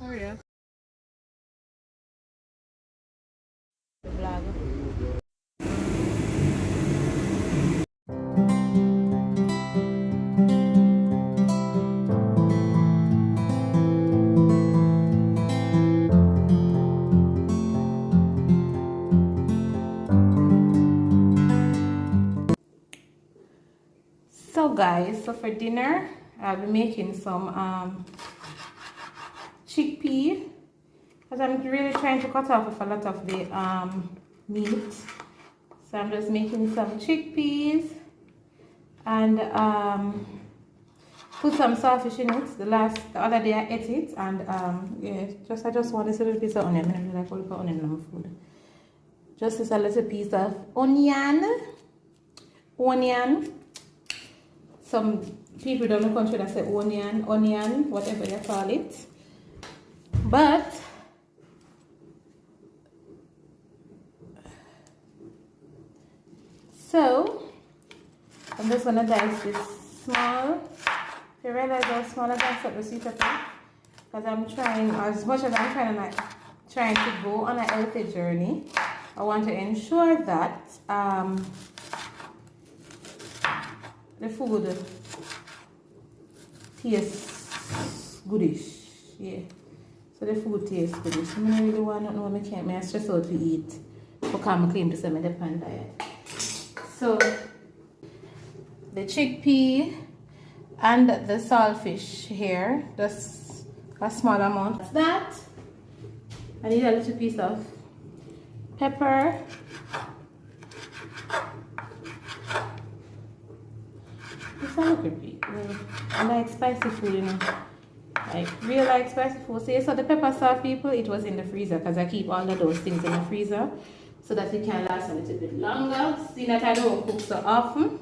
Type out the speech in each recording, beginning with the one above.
Hurry up. The vlog. So guys, so for dinner, I'll be making some chickpea because I'm really trying to cut off with a lot of the meat. So I'm just making some chickpeas and put some saltfish in it. The other day I ate it and yeah, I just want this little piece of onion. I don't like all the onion in my food. Just this a little piece of onion. Some people down the country that say onion, whatever you call it. But so I'm just gonna dice this small. You realize how small I dice up the sweet pepper? Because I'm trying, as much as I'm trying to go on a healthy journey, I want to ensure that the food tastes goodish. Yeah. So the food tastes goodish. I don't really want to know I can't I stress out to eat because I claim to say I depend diet. So the chickpea and the saltfish here, just a small amount of that. I need a little piece of pepper. It's a little bit. I like spicy food, you know. Like real like spicy food. So the pepper sauce, people, it was in the freezer because I keep all of those things in the freezer so that it can last a little bit longer. Seeing that I don't cook so often.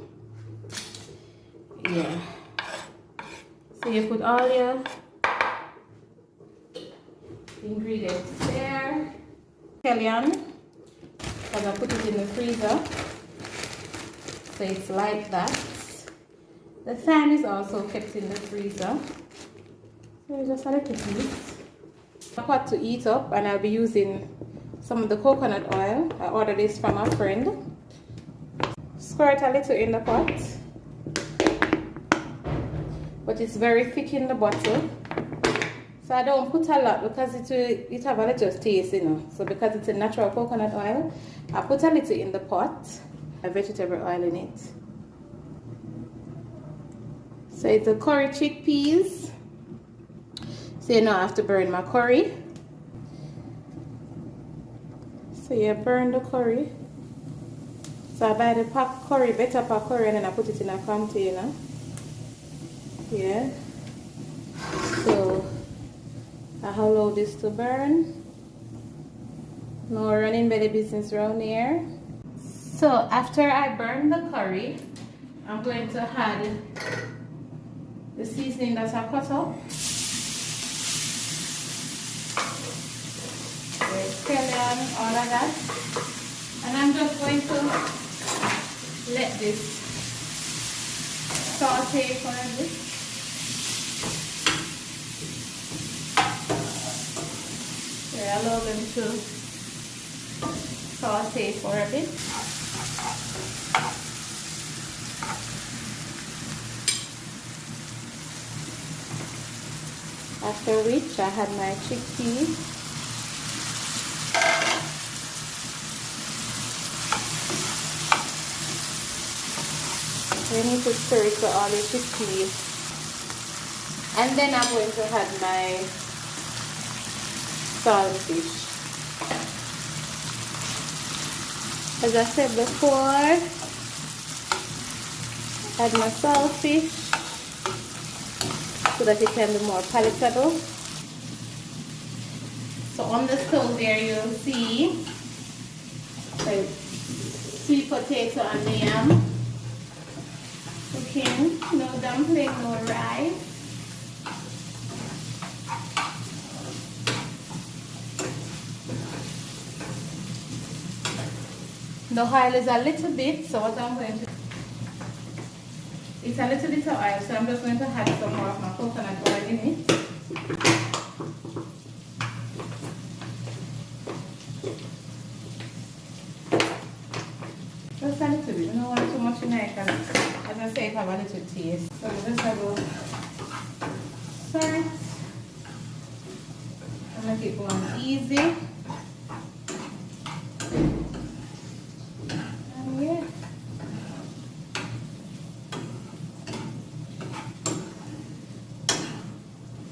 Yeah. So you put all your ingredients there. Scallion, because I put it in the freezer. So it's like that. The thyme is also kept in the freezer. So just a little piece. A pot to eat up, and I'll be using some of the coconut oil. I ordered this from a friend. Squirt a little in the pot. But it's very thick in the bottle. So I don't put a lot because it have a little taste, you know. So because it's a natural coconut oil, I put a little in the pot. A vegetable oil in it. So it's a curry chickpeas. So you know I have to burn my curry. So you burn the curry. So I buy the pack curry, better pack curry, and then I put it in a container. Yeah. So I allow this to burn. No running belly business around here. So after I burn the curry, I'm going to add the seasoning that I cut up. The scallion, all of that. And I'm just going to let this saute for a bit. So I allow them to saute for a bit. After which I had my chickpeas. We need to stir it for all the chickpeas. And then I'm going to add my saltfish. As I said before, add my saltfish so that it can be more palatable. So on the stove there you'll see the sweet potato and the yam cooking. No dumpling, no rice. The oil is a little bit, so what I'm going to, it's a little bit of oil, so I'm just going to add some more of my coconut oil in it. have a little taste. So I'm just going to salt and make it go on easy. And yeah.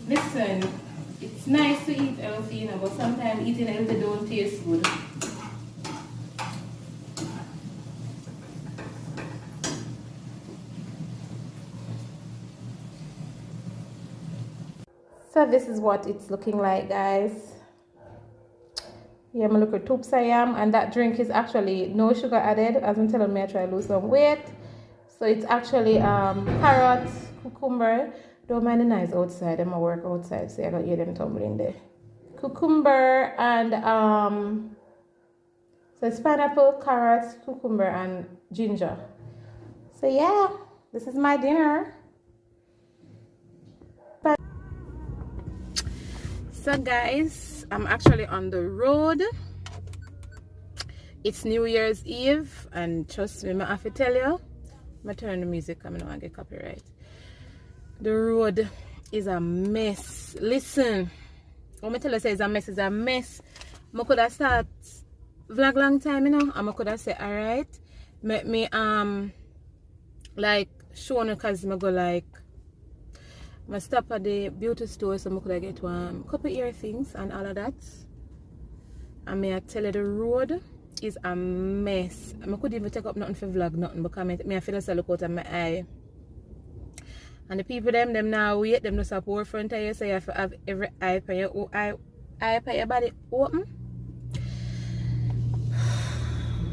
Listen, it's nice to eat healthy, you know, but sometimes eating healthy don't taste good. So this is what it's looking like, guys. Yeah, I'm look at tubes I am, and that drink is actually no sugar added, as I'm telling me I try to lose some weight. So it's actually carrot, cucumber. Don't mind the nice outside, I'm gonna work outside, so I gotta hear them tumbling there. Cucumber and so it's pineapple, carrots, cucumber, and ginger. So yeah, this is my dinner. So guys, I'm actually on the road. It's New Year's Eve, and trust me, I have to tell you, I'm gonna turn the music, I don't want to get copyright. The road is a mess. Listen, when I tell you say it's a mess, it's a mess. I could have started vlog long time, you know, and I could have said, alright, make me like show you, because I go like I stop at the beauty store, so I could get one couple ear things and all of that. And I tell you, the road is a mess. I couldn't even take up nothing for vlog, nothing, because I feel like I look out of my eye. And the people them now wait, them just have poor front of you, so you have to have every eye for your eye for your body open.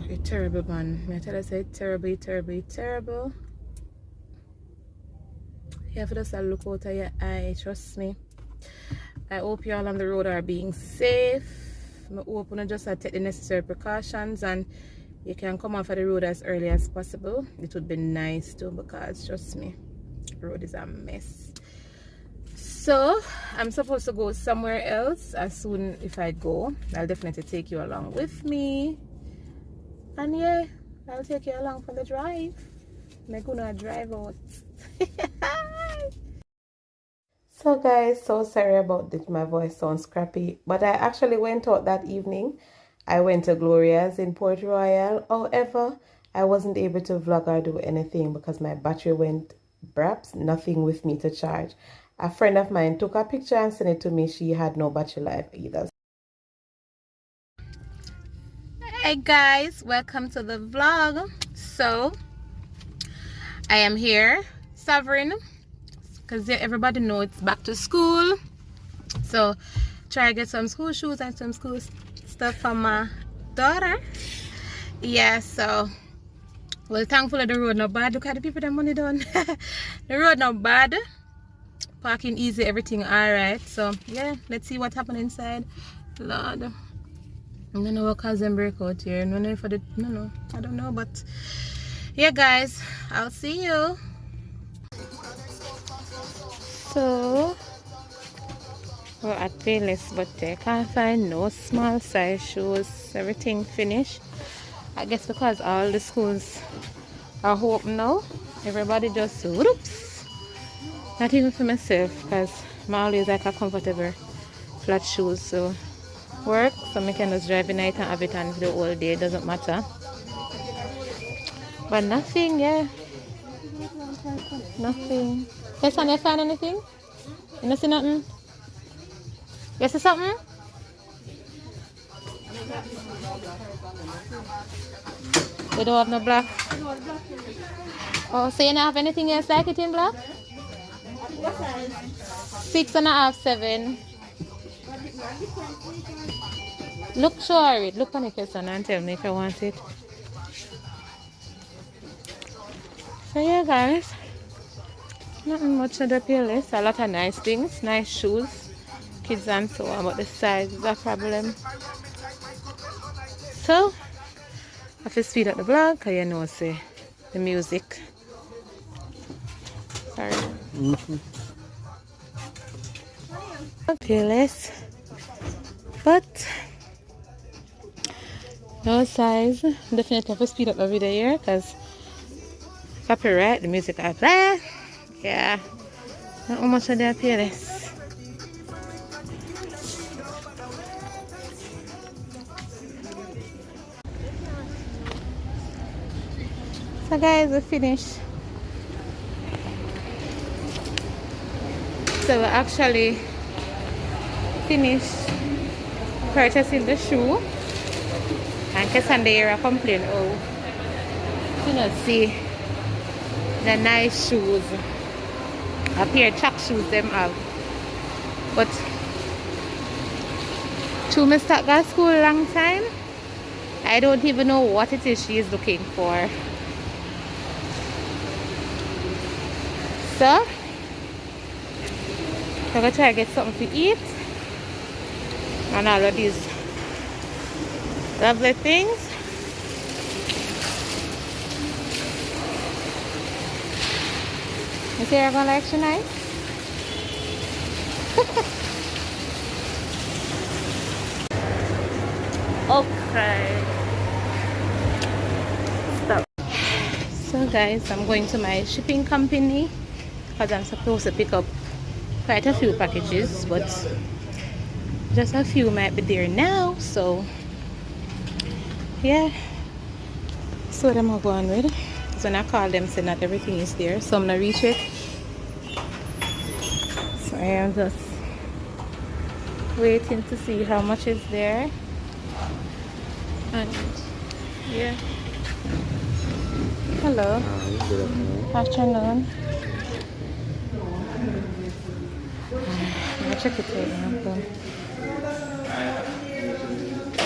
It's terrible, man. I tell you, say terrible, terrible, terrible. You have to just look out of your eye, trust me. I hope you all on the road are being safe. I hope you just take the necessary precautions and you can come off of the road as early as possible. It would be nice too, because trust me, the road is a mess. So I'm supposed to go somewhere else as soon if I go. I'll definitely take you along with me. And yeah, I'll take you along for the drive. I'm gonna drive out. So guys, so sorry about this, my voice sounds crappy, but I actually went out that evening. I went to Gloria's in Port Royal. However, I wasn't able to vlog or do anything because my battery went perhaps nothing with me to charge. A friend of mine took a picture and sent it to me. She had no battery life either. Hey guys, welcome to the vlog. So I am here, Sovereign, because everybody knows it's back to school. So try to get some school shoes and some school stuff for my daughter. Yeah, so well, thankfully the road not bad. Look at the people that money done. The road not bad. Parking easy, everything alright. So yeah, let's see what happened inside. Lord, I don't know what cause them break out here. No, for the no, I don't know, but yeah guys, I'll see you. So we're at Payless, but I can't find no small size shoes. Everything finished. I guess because all the schools are open now. Everybody just whoops. Not even for myself, because I'm always like a comfortable flat shoes. So work, so I can just drive the night and have it on the whole day. It doesn't matter. But nothing, yeah. Nothing. Yes, can I find anything? You don't see nothing? You see something? You don't have no black? Oh, so you don't have anything else like it in black? 6.5, 7. Look, show it. Look on the question and tell me if you want it. So yeah guys, nothing much of the Payless. A lot of nice things, nice shoes, kids and so on, but the size is a problem. So I have to speed up the vlog because you know say the music. Sorry. Payless, but no size. Definitely have to speed up every day here because copyright, the music I play. Yeah. How much are they pay this? So guys, we finished. So we actually finished purchasing the shoe. And Cassandra complained, oh, you know, see the nice shoes. A pair of track shoes them have. But to me start got school a long time, I don't even know what it is she is looking for. So I'm gonna try to get something to eat and all of these lovely things. You see you're gonna like tonight? Okay. Stop. So guys, I'm going to my shipping company because I'm supposed to pick up quite a few packages, but just a few might be there now, so yeah. So what am I going with? So when I call them, say not everything is there, so I'm gonna reach it. So I am just waiting to see how much is there. And yeah. Hello. Good afternoon. Afternoon. I'll check it right now.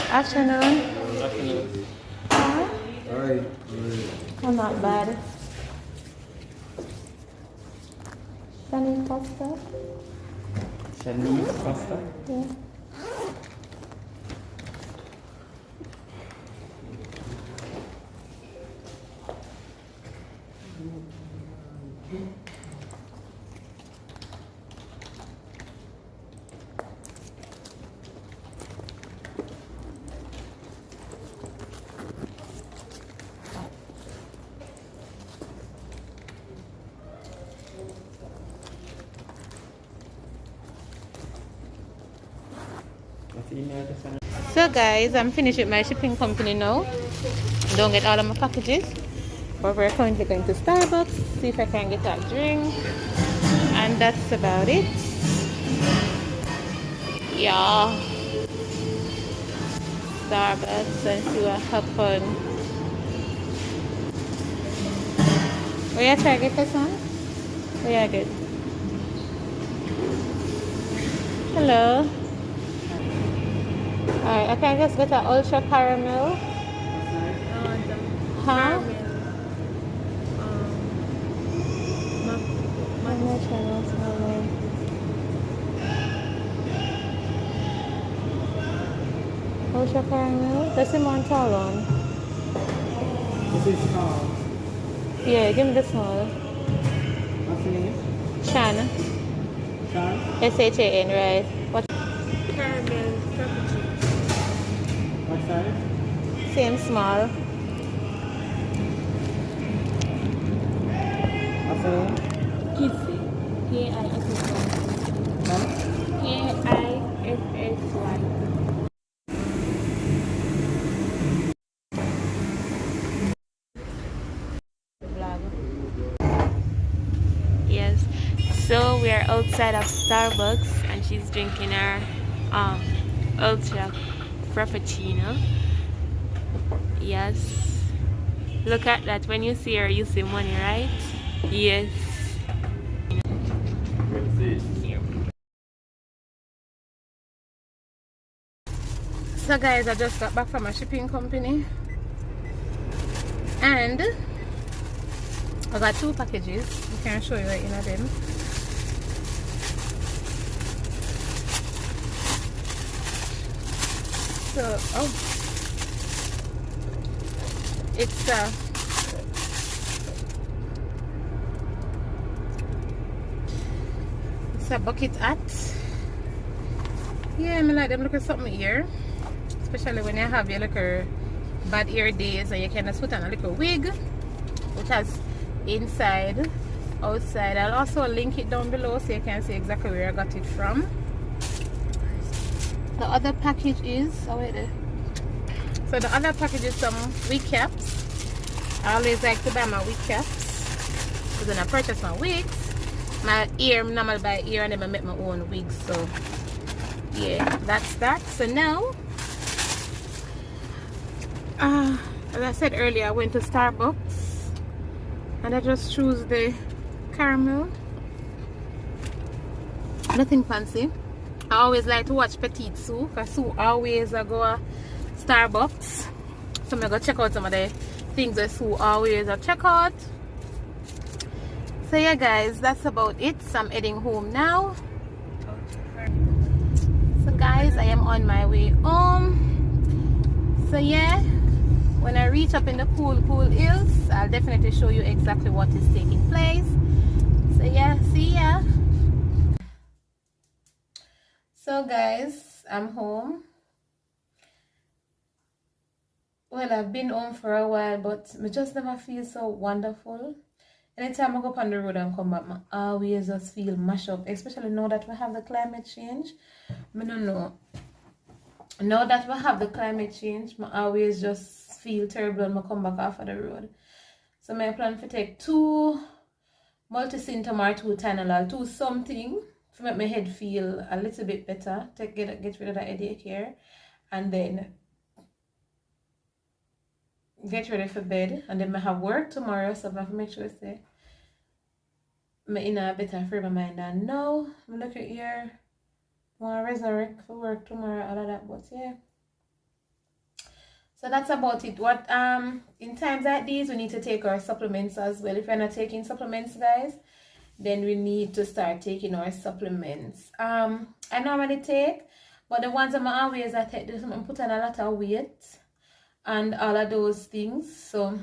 Afternoon. Afternoon. Huh? Alright. Oh, not bad. Sunny pasta? Chinese pasta? Yeah. So guys, I'm finished with my shipping company now. Don't get all of my packages, but we're currently going to Starbucks, see if I can get a drink, and that's about it. Yeah, Starbucks and see what happens. Where you try to get this one? Where you get? Hello. Alright, I can just get an ultra caramel. Huh? I'm not sure what's my name. Ultra caramel? That's the one tall one. This is small. Yeah, give me the small. What's the name? Shan. Sean? S-H-A-N, right? What? Caramel frappuccino. What size? Same small. What's the name? Kissy. K-I-S-S-Y. Huh? K-I-S-S-Y. Yes. So we are outside of Starbucks and she's drinking her ultra frappuccino. Yes. Look at that. When you see her, you see money, right? Yes. So guys, I just got back from my shipping company and I got 2 packages. I can show you right in them. So, it's a bucket hat. Yeah, I like them. Look at something here, especially when you have your little bad ear days and you can just put on a little wig, which has inside, outside. I'll also link it down below so you can see exactly where I got it from. The other package is, oh wait there. So the other package is some wig caps. I always like to buy my wig caps because when I purchase my wigs, my ear, I'm normally buy ear and then I make my own wigs. So yeah, that's that. So now, as I said earlier, I went to Starbucks and I just chose the caramel. Nothing fancy. I always like to watch Petite Sue because Sue always go to Starbucks. So I'm going to check out some of the things that Sue always check out. So yeah guys, that's about it. So I'm heading home now. So guys, I am on my way home. So yeah, when I reach up in the cool hills, I'll definitely show you exactly what is taking place. So yeah, see ya. So guys, I'm home. Well, I've been home for a while, but I just never feel so wonderful. Anytime I go up on the road and come back, I always just feel mashed up, especially now that we have the climate change. I don't know. Now that we have the climate change, I always just feel terrible when I come back off of the road. So my plan to take 2 multisymptom or 2 Tylenol, 2 something to make my head feel a little bit better, to get rid of the headache here, and then get ready for bed. And then I have work tomorrow, so I have to make sure I I'm in a better frame of mind. And now I'm looking here, I want to resurrect for work tomorrow, all of that. But yeah, so that's about it. What in times like these, we need to take our supplements as well. If we're not taking supplements, guys, then we need to start taking our supplements. I normally take, but the ones I'm always I take, I'm putting a lot of weight and all of those things. So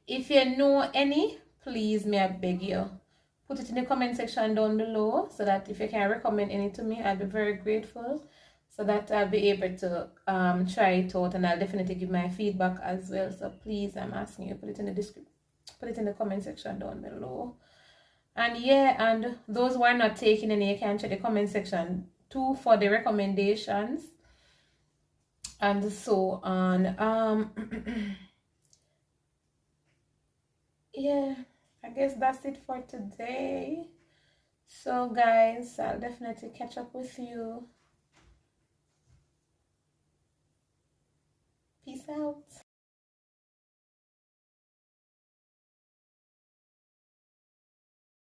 if you know any, please, may I beg you, put it in the comment section down below, so that if you can recommend any to me, I'll be very grateful, so that I'll be able to try it out, and I'll definitely give my feedback as well. So please, I'm asking you, put it in the description, put it in the comment section down below. And yeah, and those who are not taking any, you can check the comment section too for the recommendations and so on. Yeah, I guess that's it for today. So guys, I'll definitely catch up with you. Peace out.